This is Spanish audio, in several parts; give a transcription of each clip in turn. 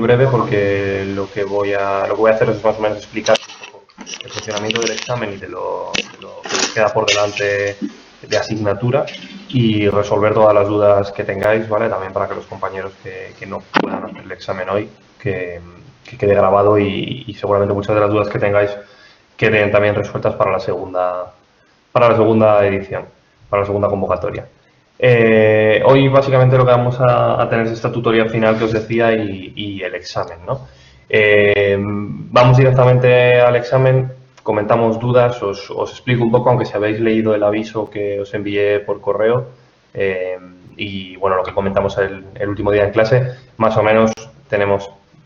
breve porque lo que voy a hacer es más o menos explicar un poco el funcionamiento del examen y de lo que os queda por delante de asignatura y resolver todas las dudas que tengáis, ¿vale? También para que los compañeros que no puedan hacer el examen hoy, que quede grabado y seguramente muchas de las dudas que tengáis queden también resueltas para la segunda edición, para la segunda convocatoria. Hoy básicamente lo que vamos a tener es esta tutoría final que os decía y el examen, ¿no? Vamos directamente al examen, comentamos dudas, os explico un poco, aunque si habéis leído el aviso que os envié por correo y bueno, lo que comentamos el último día en clase, más o menos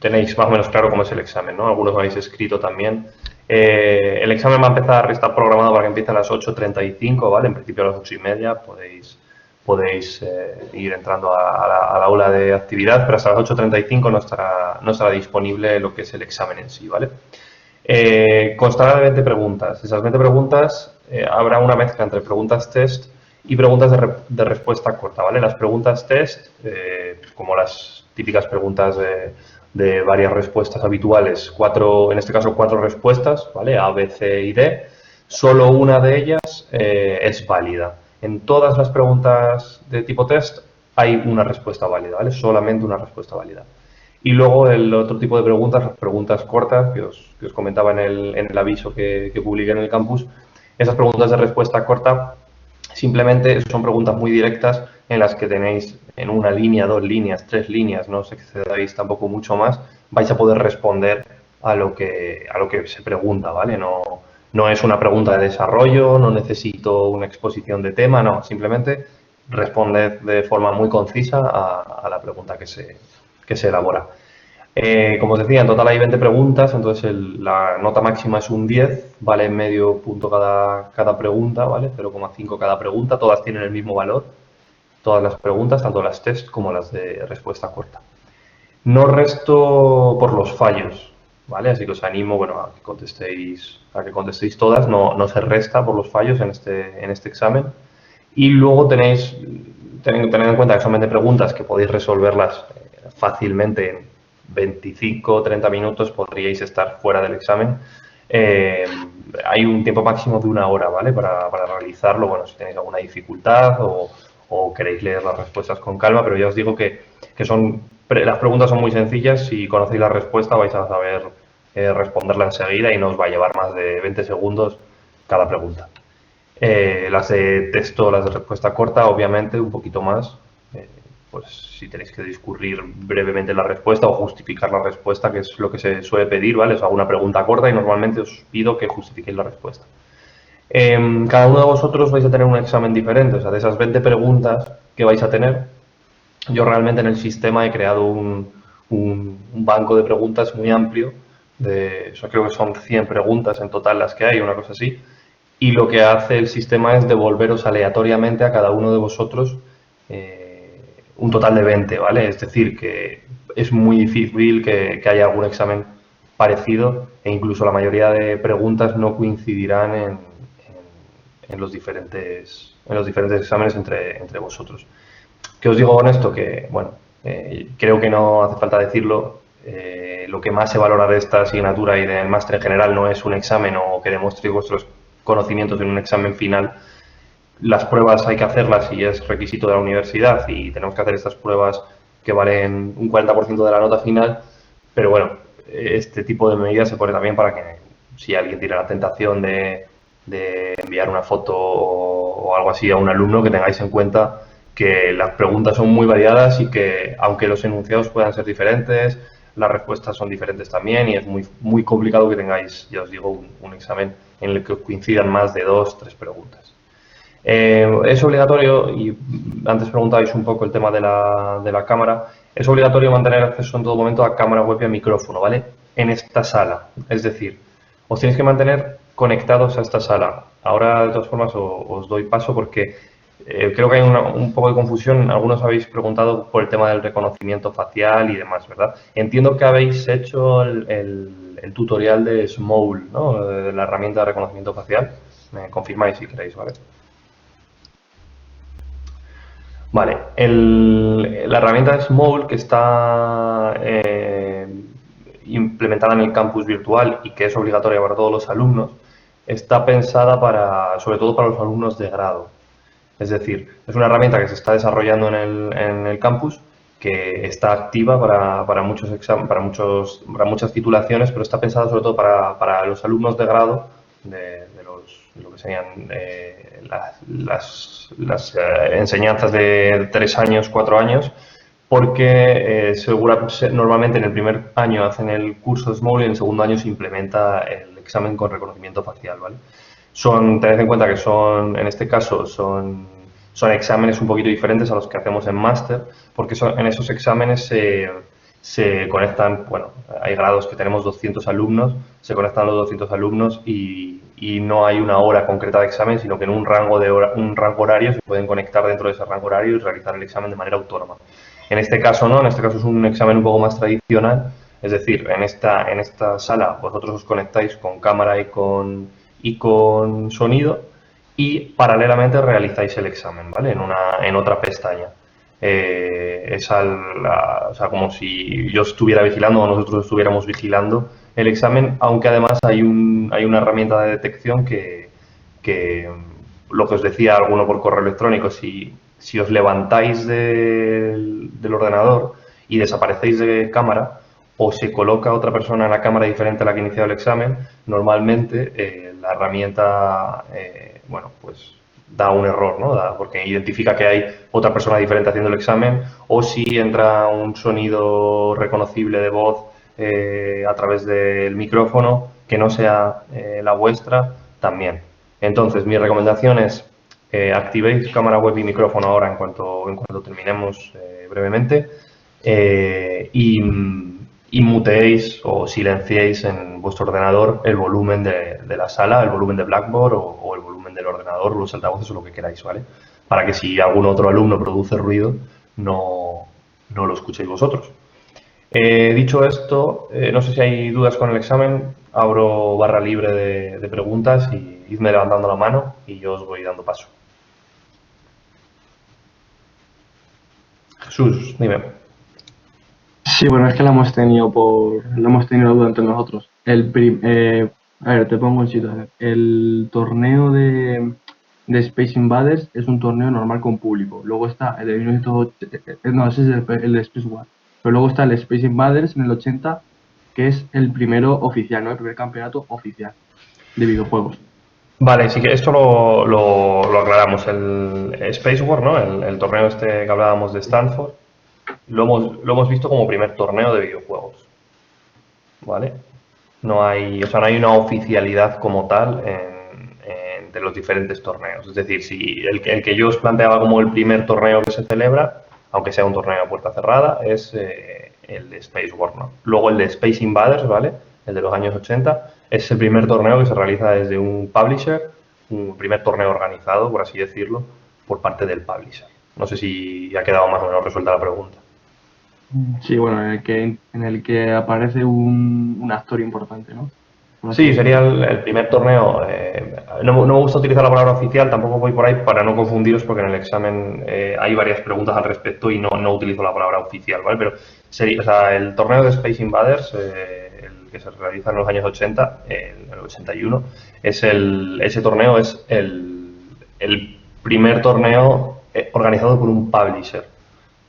tenéis más o menos claro cómo es el examen, ¿no? Algunos lo habéis escrito también. El examen va a empezar, está programado para que empiece a las 8:35, ¿vale? En principio a las 8:30 podéis ir entrando al aula de actividad, pero hasta las 8:35 no estará disponible lo que es el examen en sí, ¿vale? Constará de 20 preguntas. Esas 20 preguntas habrá una mezcla entre preguntas test y preguntas de respuesta corta, ¿vale? Las preguntas test, como las típicas preguntas de varias respuestas habituales, en este caso cuatro respuestas, ¿vale? A, B, C y D. Solo una de ellas es válida. En todas las preguntas de tipo test hay una respuesta válida, ¿vale? Solamente una respuesta válida. Y luego el otro tipo de preguntas, las preguntas cortas que os comentaba en el aviso que publiqué en el campus, esas preguntas de respuesta corta simplemente son preguntas muy directas en las que tenéis en una línea, 2 líneas, 3 líneas, no os excedáis tampoco mucho más, vais a poder responder a lo que se pregunta, ¿vale? No es una pregunta de desarrollo, no necesito una exposición de tema, no, simplemente responded de forma muy concisa a la pregunta que se elabora. Como os decía, en total hay 20 preguntas, entonces la nota máxima es un 10, vale medio punto cada pregunta, ¿vale? 0,5 cada pregunta, todas tienen el mismo valor, todas las preguntas, tanto las test como las de respuesta corta. No resto por los fallos, ¿vale? Así que os animo, bueno, a que contestéis todas, no se resta por los fallos en este examen. Y luego tened en cuenta que son 20 preguntas que podéis resolverlas fácilmente en 25 o 30 minutos, podríais estar fuera del examen. Hay un tiempo máximo de 1 hora, ¿vale? Para realizarlo, bueno, si tenéis alguna dificultad o queréis leer las respuestas con calma, pero ya os digo que las preguntas son muy sencillas, si conocéis la respuesta vais a saber responderla enseguida y no os va a llevar más de 20 segundos cada pregunta. Las de texto, las de respuesta corta, obviamente, un poquito más. Pues si tenéis que discurrir brevemente la respuesta o justificar la respuesta, que es lo que se suele pedir, ¿vale? Os hago una pregunta corta y normalmente os pido que justifiquéis la respuesta. Cada uno de vosotros vais a tener un examen diferente, o sea, de esas 20 preguntas que vais a tener, yo realmente en el sistema he creado un banco de preguntas muy amplio, creo que son 100 preguntas en total las que hay, una cosa así, y lo que hace el sistema es devolveros aleatoriamente a cada uno de vosotros un total de 20, ¿vale? Es decir, que es muy difícil que haya algún examen parecido e incluso la mayoría de preguntas no coincidirán en los diferentes exámenes entre vosotros. ¿Qué os digo con esto? Que, bueno, creo que no hace falta decirlo, lo que más se valora de esta asignatura y del máster en general no es un examen o que demuestréis vuestros conocimientos en un examen final. Las pruebas hay que hacerlas y es requisito de la universidad y tenemos que hacer estas pruebas que valen un 40% de la nota final, pero bueno, este tipo de medidas se pone también para que si alguien tiene la tentación de enviar una foto o algo así a un alumno, que tengáis en cuenta que las preguntas son muy variadas y que aunque los enunciados puedan ser diferentes, las respuestas son diferentes también y es muy complicado que tengáis, ya os digo, un examen en el que coincidan más de 2 o 3 preguntas. Es obligatorio, y antes preguntabais un poco el tema de la cámara, es obligatorio mantener acceso en todo momento a cámara web y a micrófono, ¿vale? En esta sala, es decir, os tenéis que mantener conectados a esta sala. Ahora, de todas formas, os doy paso porque creo que hay un poco de confusión. Algunos habéis preguntado por el tema del reconocimiento facial y demás, ¿verdad? Entiendo que habéis hecho el tutorial de Small, ¿no? De la herramienta de reconocimiento facial. Me confirmáis si queréis, ¿vale? Vale, la herramienta Small que está implementada en el campus virtual y que es obligatoria para todos los alumnos, está pensada sobre todo para los alumnos de grado. Es decir, es una herramienta que se está desarrollando en el campus, que está activa para muchas titulaciones, pero está pensada sobre todo para los alumnos de grado de lo que serían las enseñanzas de 3 años, 4 años, porque normalmente en el primer año hacen el curso Small y en el segundo año se implementa el examen con reconocimiento facial, ¿vale? Tened en cuenta que en este caso, son exámenes un poquito diferentes a los que hacemos en máster, porque en esos exámenes se conectan, bueno, hay grados que tenemos 200 alumnos, se conectan los 200 alumnos y no hay una hora concreta de examen, sino que en un rango horario se pueden conectar dentro de ese rango horario y realizar el examen de manera autónoma. En este caso no, en este caso es un examen un poco más tradicional, es decir, en esta sala vosotros os conectáis con cámara y con sonido y paralelamente realizáis el examen, ¿vale? En otra pestaña. O sea, como si yo estuviera vigilando o nosotros estuviéramos vigilando el examen, aunque además hay una herramienta de detección que lo que os decía alguno por correo electrónico, si os levantáis del ordenador y desaparecéis de cámara o se coloca otra persona en la cámara diferente a la que ha iniciado el examen, normalmente la herramienta, bueno, pues da un error, ¿no? Porque identifica que hay otra persona diferente haciendo el examen, o si entra un sonido reconocible de voz a través del micrófono que no sea la vuestra, también. Entonces, mi recomendación es activéis cámara web y micrófono ahora en cuanto terminemos brevemente y muteéis o silenciéis en vuestro ordenador el volumen de la sala, el volumen de Blackboard o el volumen del ordenador, los altavoces o lo que queráis, ¿vale? Para que si algún otro alumno produce ruido, no lo escuchéis vosotros. Dicho esto, no sé si hay dudas con el examen, abro barra libre de preguntas y idme levantando la mano y yo os voy dando paso. Jesús, dime. Sí, bueno, es que la hemos tenido la duda entre nosotros. A ver, te pongo en situación. El torneo de Space Invaders es un torneo normal con público. Luego está el de 1980, no, ese es el de Space War. Pero luego está el Space Invaders en el 80, que es el primero oficial, ¿no? El primer campeonato oficial de videojuegos. Vale, sí que esto lo aclaramos. El Space War, ¿no? El torneo este que hablábamos de Stanford, lo hemos visto como primer torneo de videojuegos, ¿vale? No hay una oficialidad como tal de los diferentes torneos. Es decir, si el que yo os planteaba como el primer torneo que se celebra, aunque sea un torneo a puerta cerrada, es el de Space War, ¿no? Luego el de Space Invaders, ¿vale? El de los años 80, es el primer torneo que se realiza desde un publisher, un primer torneo organizado, por así decirlo, por parte del publisher. No sé si ha quedado más o menos resuelta la pregunta. Sí, bueno, en el que aparece un actor importante, ¿no? Sí, sería el primer torneo. No me gusta utilizar la palabra oficial, tampoco voy por ahí para no confundiros, porque en el examen hay varias preguntas al respecto y no utilizo la palabra oficial, ¿vale? Pero sería, o sea, el torneo de Space Invaders, el que se realiza en los años 80, en el 81, ese torneo es el primer torneo organizado por un publisher,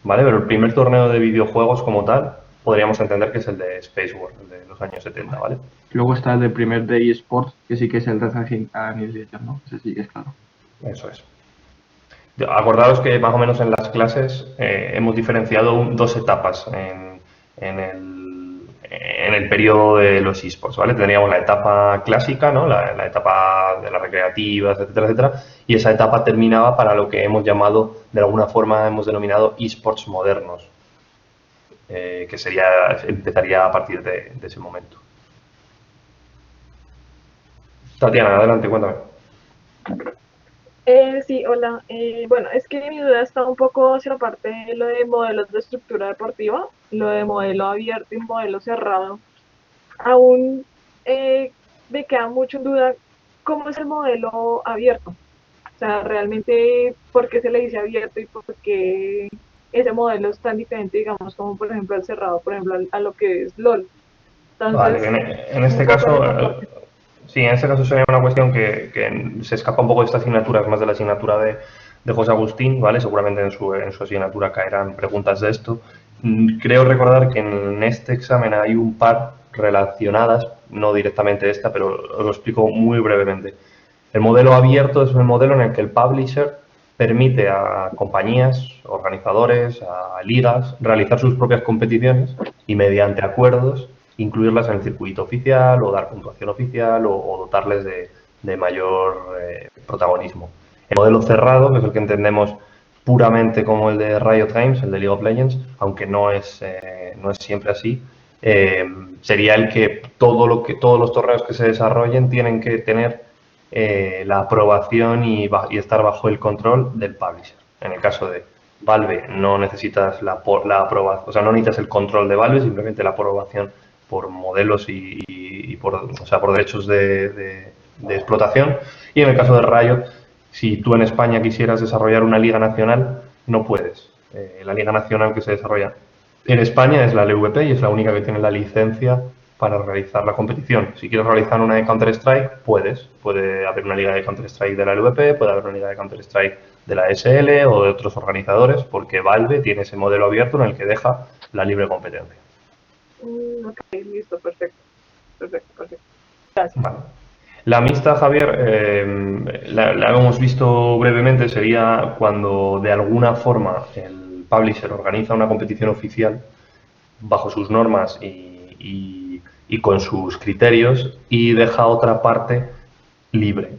¿vale? Pero el primer torneo de videojuegos como tal, podríamos entender que es el de Space War, el de los años 70, ¿vale? Luego está el del primer de eSports, que sí que es el Red Annihilation, ¿no? Ese sí que es claro. Eso es. Acordaros que más o menos en las clases hemos diferenciado dos etapas en el periodo de los esports, ¿vale? Tendríamos la etapa clásica, ¿no? La etapa de las recreativas, etcétera, etcétera, y esa etapa terminaba para lo que hemos llamado, de alguna forma hemos denominado esports modernos, que empezaría a partir de ese momento. Tatiana, adelante, cuéntame. Sí, hola. Bueno, es que mi duda está un poco hacia la parte de lo de modelos de estructura deportiva, lo de modelo abierto y modelo cerrado. Aún me queda mucho en duda cómo es el modelo abierto. O sea, realmente, ¿por qué se le dice abierto y por qué ese modelo es tan diferente, digamos, como por ejemplo el cerrado, por ejemplo, a lo que es LOL? Vale, Entonces, en este un poco en caso, esa parte. sí, en este caso sería una cuestión que se escapa un poco de esta asignatura, es más de la asignatura de José Agustín, ¿vale? Seguramente en su asignatura caerán preguntas de esto. Creo recordar que en este examen hay un par relacionadas, no directamente esta, pero os lo explico muy brevemente. El modelo abierto es el modelo en el que el publisher permite a compañías, organizadores, a ligas, realizar sus propias competiciones y mediante acuerdos incluirlas en el circuito oficial o dar puntuación oficial o dotarles de mayor protagonismo. El modelo cerrado, que es el que entendemos puramente como el de Riot Games, el de League of Legends, aunque no es siempre así, sería el que todos los torneos que se desarrollen tienen que tener la aprobación y estar bajo el control del publisher. En el caso de Valve no necesitas la aprobación, o sea, no necesitas el control de Valve, simplemente la aprobación por modelos y por derechos de explotación. Y en el caso de Riot, si tú en España quisieras desarrollar una liga nacional, no puedes. La liga nacional que se desarrolla en España es la LVP y es la única que tiene la licencia para realizar la competición. Si quieres realizar una de Counter-Strike, puedes. Puede haber una liga de Counter-Strike de la LVP, puede haber una liga de Counter-Strike de la SL o de otros organizadores, porque Valve tiene ese modelo abierto en el que deja la libre competencia. Ok, listo, perfecto. Perfecto, perfecto. Gracias. Vale. La mixta, Javier, la hemos visto brevemente, sería cuando de alguna forma el publisher organiza una competición oficial bajo sus normas y con sus criterios y deja otra parte libre.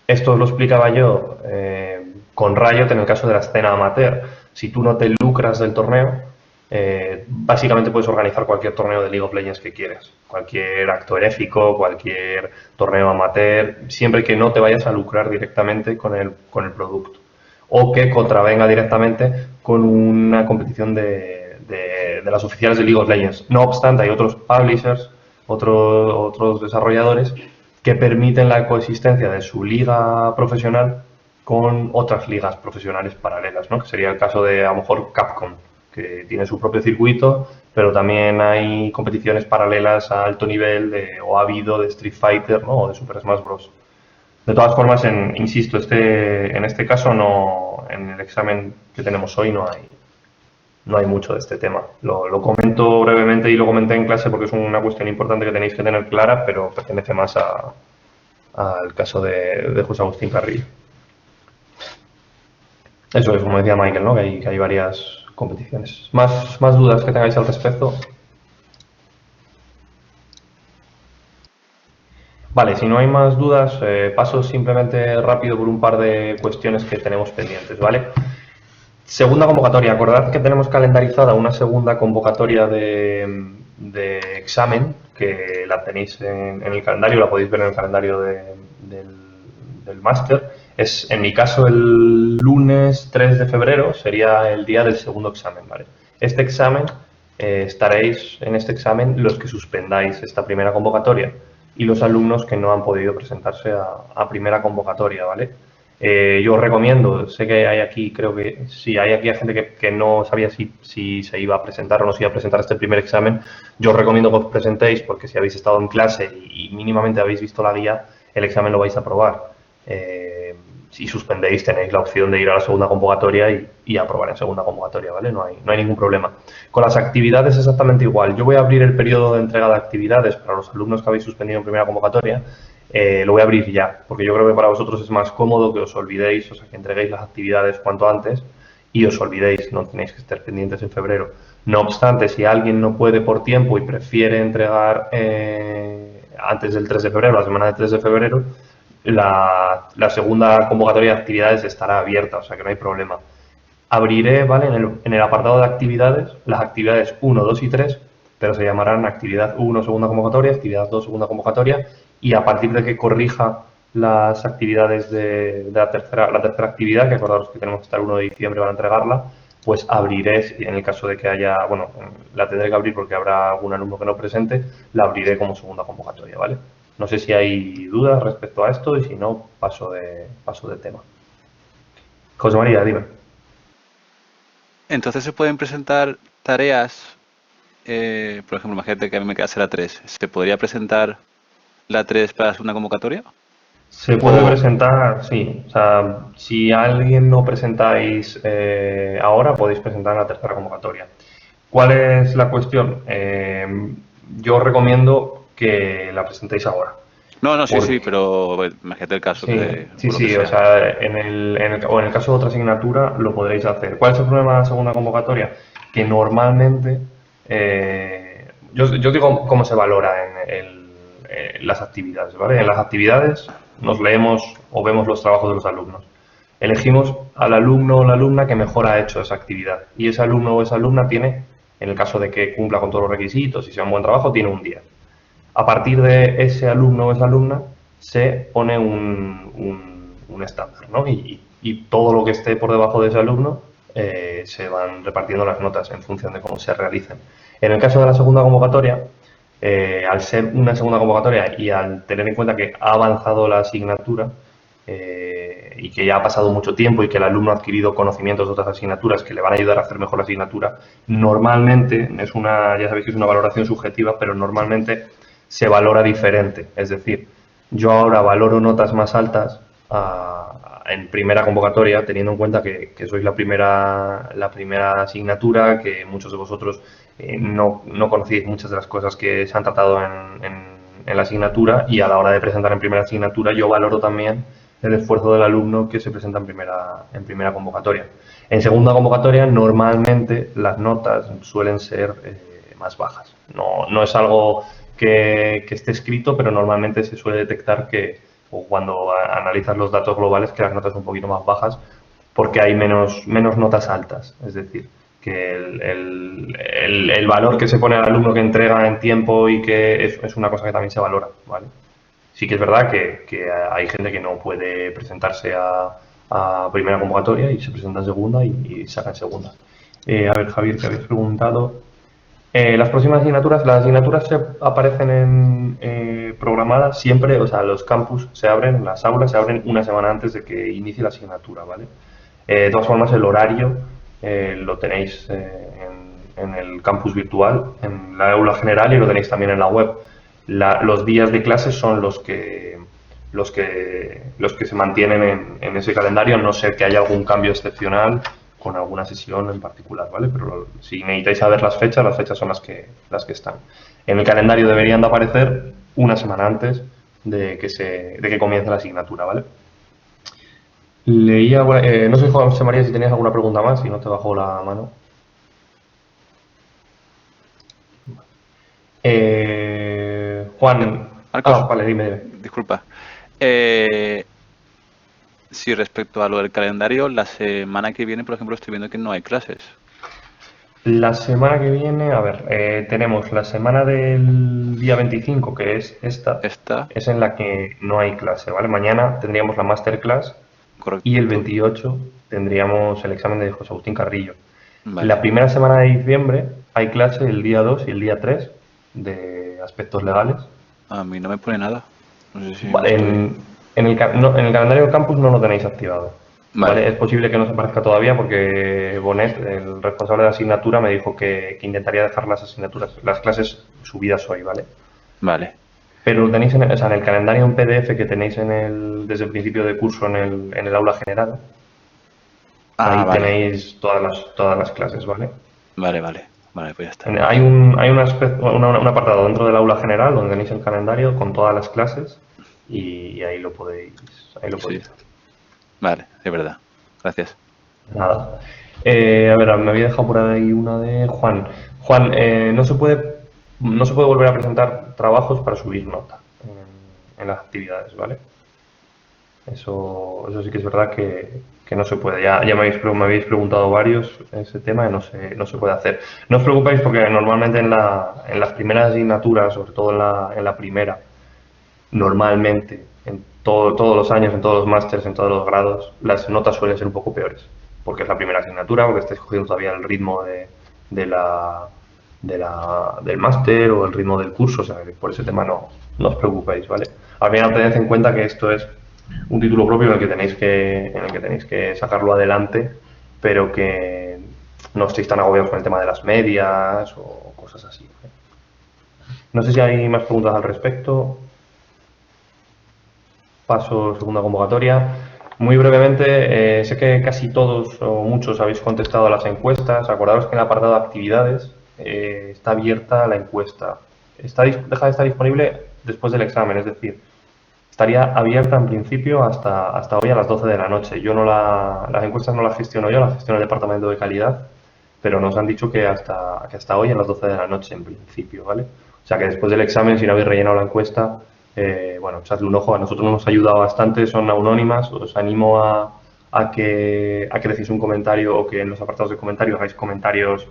Esto lo explicaba yo con Riot en el caso de la escena amateur. Si tú no te lucras del torneo, básicamente puedes organizar cualquier torneo de League of Legends que quieras. Cualquier acto heréfico, cualquier torneo amateur, siempre que no te vayas a lucrar directamente con el producto. O que contravenga directamente con una competición de las oficiales de League of Legends. No obstante, hay otros publishers, otros desarrolladores que permiten la coexistencia de su liga profesional con otras ligas profesionales paralelas, ¿no? Que sería el caso de, a lo mejor, Capcom, que tiene su propio circuito, pero también hay competiciones paralelas a alto nivel, o ha habido de Street Fighter, ¿no? O de Super Smash Bros. De todas formas, insisto, en este caso no, en el examen que tenemos hoy no hay mucho de este tema. Lo comento brevemente y lo comenté en clase porque es una cuestión importante que tenéis que tener clara, pero pertenece más al caso de José Agustín Carrillo. Eso es, como decía Michael, ¿no? Que hay varias competiciones. ¿Más dudas que tengáis al respecto? Vale, si no hay más dudas, paso simplemente rápido por un par de cuestiones que tenemos pendientes, ¿vale? Segunda convocatoria. Acordad que tenemos calendarizada una segunda convocatoria de examen, que la tenéis en el calendario, la podéis ver en el calendario del máster. Es, en mi caso, el lunes 3 de febrero sería el día del segundo examen, ¿vale? Este examen, estaréis en este examen los que suspendáis esta primera convocatoria y los alumnos que no han podido presentarse a primera convocatoria, ¿vale? Yo os recomiendo, sé que hay aquí, creo que sí, hay aquí gente que no sabía si se iba a presentar o no se iba a presentar este primer examen. Yo os recomiendo que os presentéis porque si habéis estado en clase y mínimamente habéis visto la guía, el examen lo vais a aprobar. Si suspendéis, tenéis la opción de ir a la segunda convocatoria y aprobar en segunda convocatoria, ¿vale? No hay ningún problema. Con las actividades exactamente igual. Yo voy a abrir el periodo de entrega de actividades para los alumnos que habéis suspendido en primera convocatoria. Lo voy a abrir ya, porque yo creo que para vosotros es más cómodo que os olvidéis, o sea, que entreguéis las actividades cuanto antes y os olvidéis, no tenéis que estar pendientes en febrero. No obstante, si alguien no puede por tiempo y prefiere entregar antes del 3 de febrero, la semana del 3 de febrero, la segunda convocatoria de actividades estará abierta, o sea que no hay problema. Abriré, ¿vale? En el apartado de actividades, las actividades 1, 2 y 3, pero se llamarán actividad 1, segunda convocatoria, actividad 2, segunda convocatoria, y a partir de que corrija las actividades de la tercera actividad, que acordaros que tenemos hasta el 1 de diciembre para entregarla, pues abriré, en el caso de que haya, bueno, la tendré que abrir porque habrá algún alumno que no presente, la abriré como segunda convocatoria, ¿vale? No sé si hay dudas respecto a esto y si no, paso de tema. José María, dime. Entonces se pueden presentar tareas por ejemplo, imagínate que a mí me quedase la 3, ¿se podría presentar la 3 para la segunda convocatoria? Se puede O, presentar, sí. O sea, si alguien no presentáis ahora, podéis presentar en la tercera convocatoria. ¿Cuál es la cuestión? Yo recomiendo que la presentéis ahora. no, no, sí, sí, Porque, pero imagínate el caso sí, que, sí, por lo que sí, o sea. sea, o en el caso de otra asignatura lo podréis hacer. ¿Cuál es el problema de la segunda convocatoria? Que normalmente, yo digo cómo se valora en las actividades, ¿vale? En las actividades nos leemos o vemos los trabajos de los alumnos. Elegimos al alumno o la alumna que mejor ha hecho esa actividad y ese alumno o esa alumna tiene, en el caso de que cumpla con todos los requisitos y sea un buen trabajo, tiene un 10. A partir de ese alumno o esa alumna se pone un estándar, ¿no? Y todo lo que esté por debajo de ese alumno se van repartiendo las notas en función de cómo se realicen. En el caso de la segunda convocatoria, al ser una segunda convocatoria y al tener en cuenta que ha avanzado la asignatura y que ya ha pasado mucho tiempo y que el alumno ha adquirido conocimientos de otras asignaturas que le van a ayudar a hacer mejor la asignatura, normalmente, ya sabéis que es una valoración subjetiva, pero normalmente se valora diferente. Es decir, yo ahora valoro notas más altas en primera convocatoria, teniendo en cuenta que sois la primera asignatura, que muchos de vosotros no conocéis muchas de las cosas que se han tratado en la asignatura, y a la hora de presentar en primera asignatura yo valoro también el esfuerzo del alumno que se presenta en primera convocatoria. En segunda convocatoria normalmente las notas suelen ser más bajas. No es algo que esté escrito, pero normalmente se suele detectar o cuando analizas los datos globales, que las notas son un poquito más bajas porque hay menos notas altas. Es decir, que el valor que se pone al alumno que entrega en tiempo y que es una cosa que también se valora, ¿vale? Sí que es verdad que hay gente que no puede presentarse a primera convocatoria y se presenta en segunda y saca en segunda. A ver, Javier, que habéis preguntado. Las asignaturas se aparecen programadas siempre, o sea, los campus se abren, las aulas se abren una semana antes de que inicie la asignatura, ¿vale? De todas formas, el horario lo tenéis en el campus virtual, en la aula general, y lo tenéis también en la web. Los días de clases son los que se mantienen en ese calendario, a no ser que haya algún cambio excepcional con alguna sesión en particular, ¿vale? Pero si necesitáis saber las fechas son las que están. En el calendario deberían de aparecer una semana antes de que comience la asignatura, ¿vale? No sé, José María, si tenías alguna pregunta más, si no te bajo la mano. Juan. Marcos, Vale, dime. disculpa. Sí, respecto a lo del calendario, la semana que viene, por ejemplo, estoy viendo que no hay clases. La semana que viene, a ver, tenemos la semana del día 25, que es esta, es en la que no hay clase, ¿vale? Mañana tendríamos la masterclass. Correcto. Y el 28 tendríamos el examen de José Agustín Carrillo. Vale. La primera semana de diciembre hay clase el día 2 y el día 3 de aspectos legales. A mí no me pone nada. No sé si Vale, en el calendario del campus no lo tenéis activado. Vale. Es posible que no se aparezca todavía porque Bonet, el responsable de la asignatura, me dijo que intentaría dejar las clases subidas hoy, ¿vale? Vale. Pero lo tenéis en el calendario en PDF que tenéis desde el principio de curso en el aula general. Ahí vale. tenéis todas las clases, ¿vale? Vale, pues ya está. Hay un apartado dentro del aula general donde tenéis el calendario con todas las clases y ahí lo podéis ver. Vale, es verdad. Gracias. Nada. A ver, me había dejado por ahí una de Juan. Juan, no se puede volver a presentar trabajos para subir nota en las actividades, ¿vale? Eso sí que es verdad que no se puede. Ya me habéis preguntado varios ese tema y no se puede hacer. No os preocupéis porque normalmente en las primeras asignaturas, sobre todo en la primera, normalmente en todos los años, en todos los másters, en todos los grados, las notas suelen ser un poco peores. Porque es la primera asignatura, porque estáis cogiendo todavía el ritmo del máster o el ritmo del curso. O sea, que por ese tema no os preocupéis, ¿vale? Al final tened en cuenta que esto es un título propio en el que tenéis que sacarlo adelante, pero que no estéis tan agobiados con el tema de las medias o cosas así. No sé si hay más preguntas al respecto. Paso segunda convocatoria. Muy brevemente, sé que casi todos o muchos habéis contestado a las encuestas. Acordaros que en el apartado de actividades está abierta la encuesta. Deja de estar disponible después del examen, es decir, estaría abierta en principio hasta hoy a las 12 de la noche. Las encuestas no las gestiono yo, las gestiona el departamento de calidad, pero nos han dicho que hasta hoy a las 12 de la noche en principio, ¿vale? O sea que después del examen, si no habéis rellenado la encuesta, bueno, echadle un ojo. A nosotros nos ha ayudado bastante, son anónimas. Os animo a que dejéis un comentario o que en los apartados de comentarios hagáis comentarios,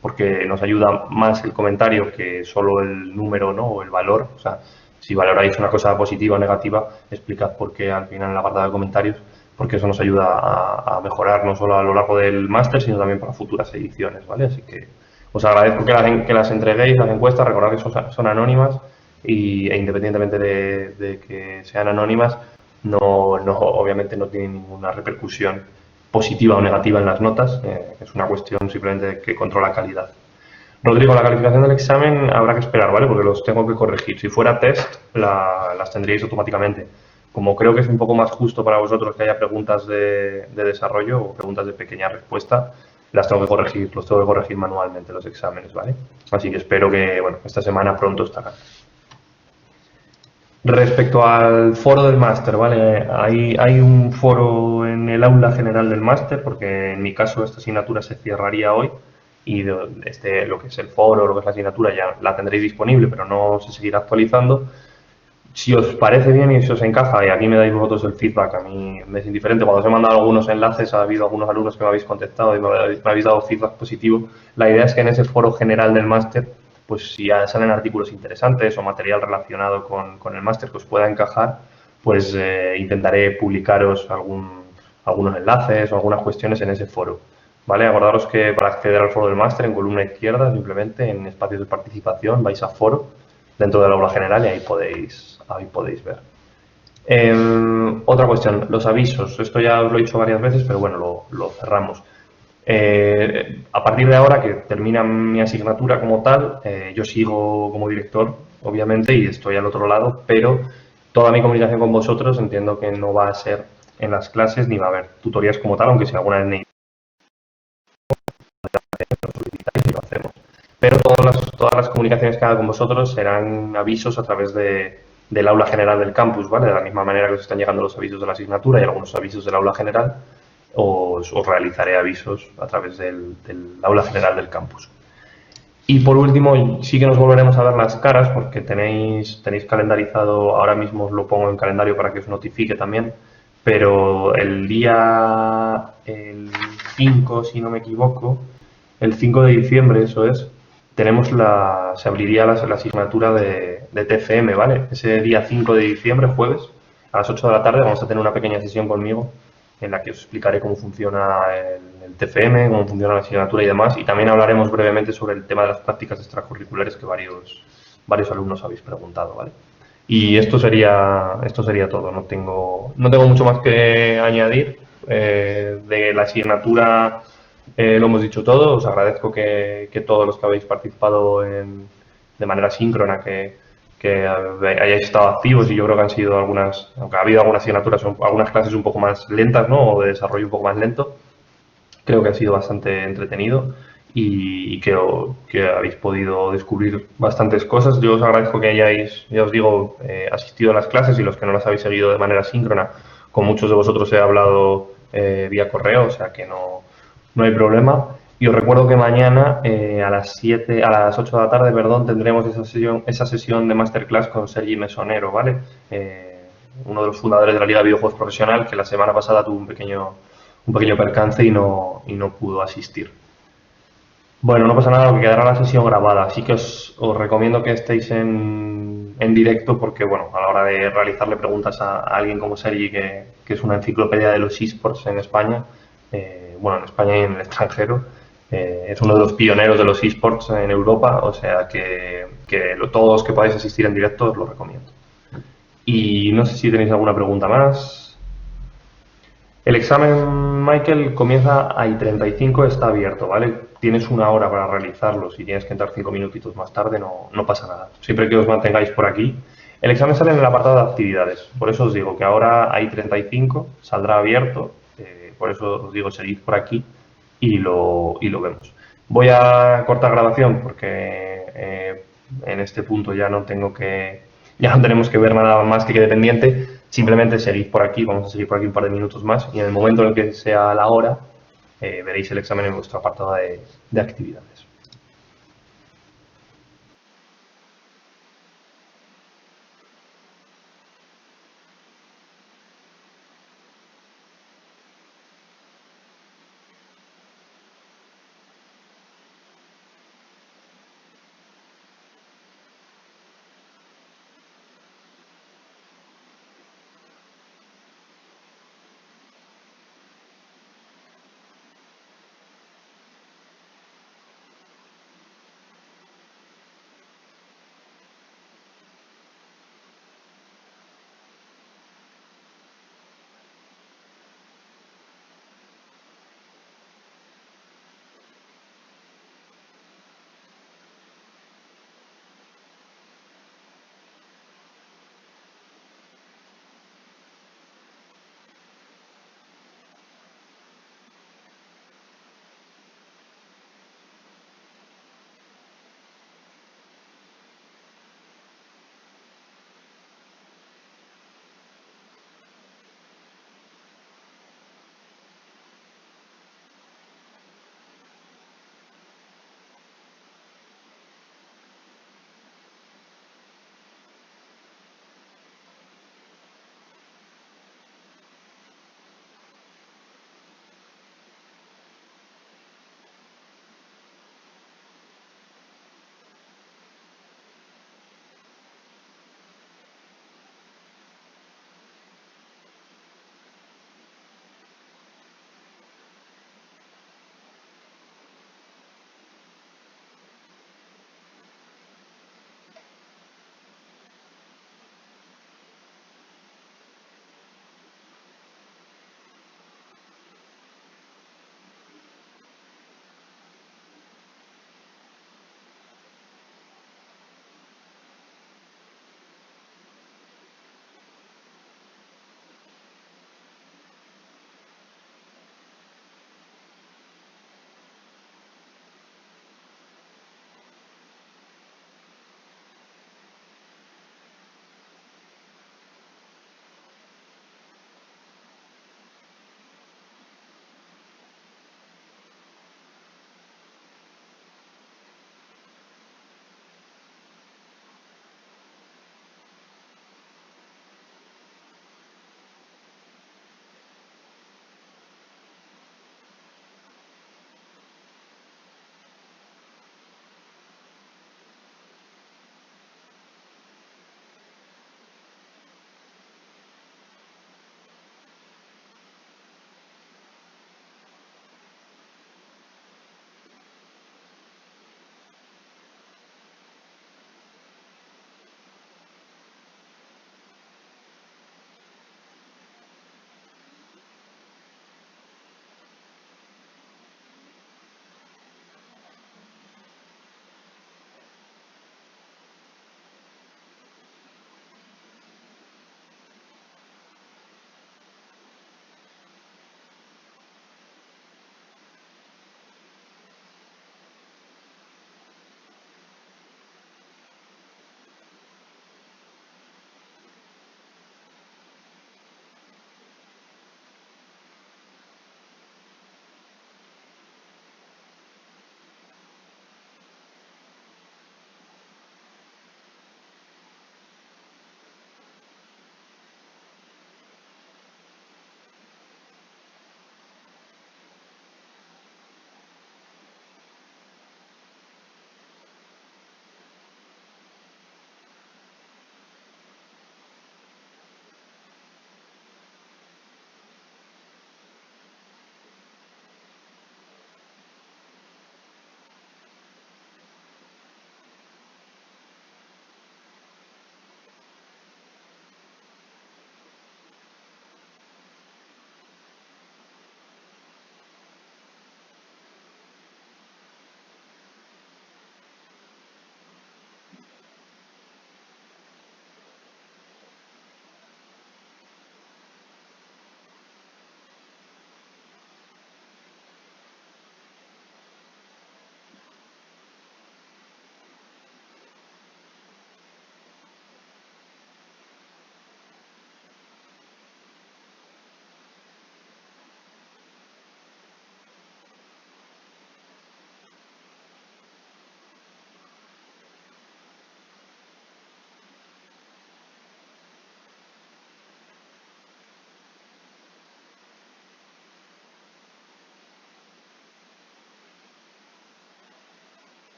porque nos ayuda más el comentario que solo el número, ¿no? O el valor. O sea, si valoráis una cosa positiva o negativa, explicad por qué al final en el apartado de comentarios, porque eso nos ayuda a mejorar no solo a lo largo del máster, sino también para futuras ediciones, ¿vale? Así que os agradezco que las entreguéis, las encuestas. Recordad que son anónimas e independientemente de que sean anónimas, obviamente no tienen ninguna repercusión positiva o negativa en las notas. Es una cuestión simplemente de que controla calidad. Rodrigo, la calificación del examen habrá que esperar, ¿vale? Porque los tengo que corregir. Si fuera test, las tendríais automáticamente. Como creo que es un poco más justo para vosotros que haya preguntas de desarrollo o preguntas de pequeña respuesta, los tengo que corregir manualmente los exámenes, ¿vale? Así que espero que, bueno, esta semana pronto estarán. Respecto al foro del máster, ¿vale? Hay un foro en el aula general del máster, porque en mi caso esta asignatura se cerraría hoy y lo que es el foro, lo que es la asignatura, ya la tendréis disponible, pero no se seguirá actualizando. Si os parece bien y si os encaja, y aquí me dais vosotros el feedback, a mí me es indiferente. Cuando os he mandado algunos enlaces, ha habido algunos alumnos que me habéis contestado y me habéis dado feedback positivo. La idea es que en ese foro general del máster, pues si ya salen artículos interesantes o material relacionado con el máster que os pueda encajar, pues intentaré publicaros algunos enlaces o algunas cuestiones en ese foro, ¿vale? Acordaros que para acceder al foro del máster, en columna izquierda, simplemente en espacios de participación, vais a foro dentro del aula general y ahí podéis ver. Otra cuestión, los avisos. Esto ya os lo he dicho varias veces, pero bueno, lo cerramos. A partir de ahora que termina mi asignatura como tal, yo sigo como director, obviamente, y estoy al otro lado, pero toda mi comunicación con vosotros entiendo que no va a ser en las clases ni va a haber tutorías como tal, aunque si alguna vez lo hacemos. Pero todas las comunicaciones que haga con vosotros serán avisos a través del aula general del campus, ¿vale? De la misma manera que os están llegando los avisos de la asignatura y algunos avisos del aula general, os realizaré avisos a través del aula general del campus. Y por último, sí que nos volveremos a ver las caras porque tenéis calendarizado, ahora mismo os lo pongo en calendario para que os notifique también, pero el 5, si no me equivoco, el 5 de diciembre, eso es, se abriría la asignatura de TFM, ¿vale? Ese día 5 de diciembre, jueves, a las 8 de la tarde, vamos a tener una pequeña sesión conmigo en la que os explicaré cómo funciona el TFM, cómo funciona la asignatura y demás, y también hablaremos brevemente sobre el tema de las prácticas extracurriculares que varios alumnos habéis preguntado, ¿vale? Y esto sería todo, no tengo mucho más que añadir. De la asignatura lo hemos dicho todo. Os agradezco que todos los que habéis participado de manera síncrona, que hayáis estado activos, y yo creo que han sido algunas, aunque ha habido algunas asignaturas, algunas clases un poco más lentas, ¿no? O de desarrollo un poco más lento, creo que ha sido bastante entretenido y que habéis podido descubrir bastantes cosas. Yo os agradezco que hayáis, ya os digo, asistido a las clases, y los que no las habéis seguido de manera síncrona, con muchos de vosotros he hablado vía correo, o sea que no hay problema. Y os recuerdo que mañana a las 8 de la tarde, perdón, tendremos esa sesión de masterclass con Sergi Mesonero, ¿vale? Uno de los fundadores de la Liga de Videojuegos Profesional, que la semana pasada tuvo un pequeño percance y no pudo asistir. Bueno, no pasa nada, porque quedará la sesión grabada, así que os recomiendo que estéis en directo, porque bueno, a la hora de realizarle preguntas a alguien como Sergi, que es una enciclopedia de los eSports en España, bueno, en España y en el extranjero, es uno de los pioneros de los eSports en Europa, o sea que todos los que podáis asistir en directo os lo recomiendo. Y no sé si tenéis alguna pregunta más. El examen Michael, comienza a I35, está abierto, ¿vale? Tienes una hora para realizarlo. Si tienes que entrar 5 minutitos más tarde, no pasa nada. Siempre que os mantengáis por aquí. El examen sale en el apartado de actividades. Por eso os digo que ahora I35 saldrá abierto. Por eso os digo, seguid por aquí y lo vemos. Voy a cortar grabación porque en este punto ya no tenemos que ver nada más que quede pendiente. Simplemente seguid por aquí, vamos a seguir por aquí un par de minutos más y en el momento en el que sea la hora veréis el examen en vuestro apartado de actividades.